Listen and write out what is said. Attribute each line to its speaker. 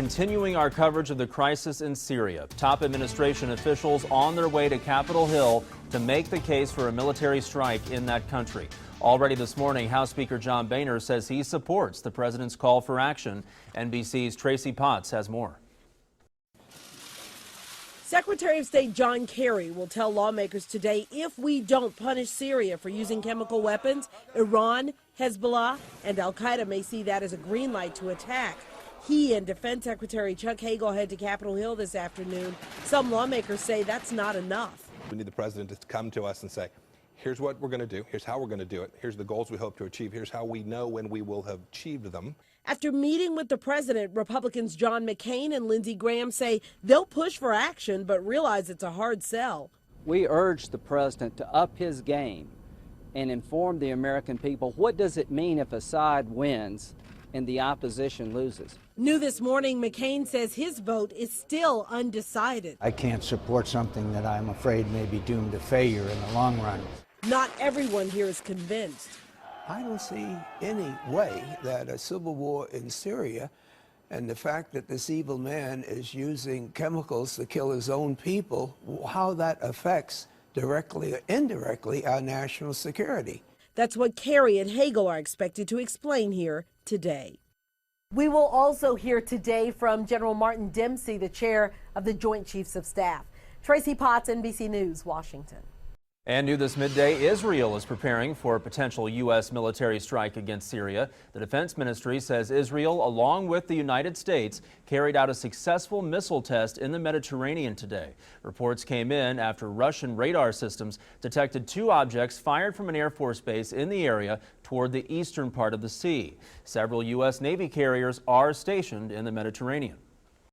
Speaker 1: continuing our coverage of the crisis in Syria. Top administration officials on their way to Capitol Hill to make the case for a military strike in that country. Already this morning, House Speaker John Boehner says he supports the president's call for action. NBC's Tracy Potts has more.
Speaker 2: Secretary of State John Kerry will tell lawmakers today if we don't punish Syria for using chemical weapons, Iran, Hezbollah, and al-Qaeda may see that as a green light to attack. He and Defense Secretary Chuck Hagel head to Capitol Hill this afternoon. Some lawmakers say that's not enough.
Speaker 3: We need the president to come to us and say, here's what we're going to do, here's how we're going to do it, here's the goals we hope to achieve, here's how we know when we will have achieved them.
Speaker 2: After meeting with the president, Republicans John McCain and Lindsey Graham say they'll push for action, but realize it's a hard sell.
Speaker 4: We urge the president to up his game and inform the American people. What does it mean if a side wins and the opposition loses?
Speaker 2: New this morning, McCain says his vote is still undecided.
Speaker 5: I can't support something that I'm afraid may be doomed to failure in the long run.
Speaker 2: Not everyone here is convinced.
Speaker 6: I don't see any way that a civil war in Syria and the fact that this evil man is using chemicals to kill his own people, how that affects directly or indirectly our national security.
Speaker 2: That's what Kerry and Hagel are expected to explain here today.
Speaker 7: We will also hear today from General Martin Dempsey, the chair of the Joint Chiefs of Staff. Tracy Potts, NBC News, Washington.
Speaker 1: And new this midday, Israel is preparing for a potential U.S. military strike against Syria. The Defense Ministry says Israel, along with the United States, carried out a successful missile test in the Mediterranean today. Reports came in after Russian radar systems detected two objects fired from an Air Force base in the area toward the eastern part of the sea. Several U.S. Navy carriers are stationed in the Mediterranean.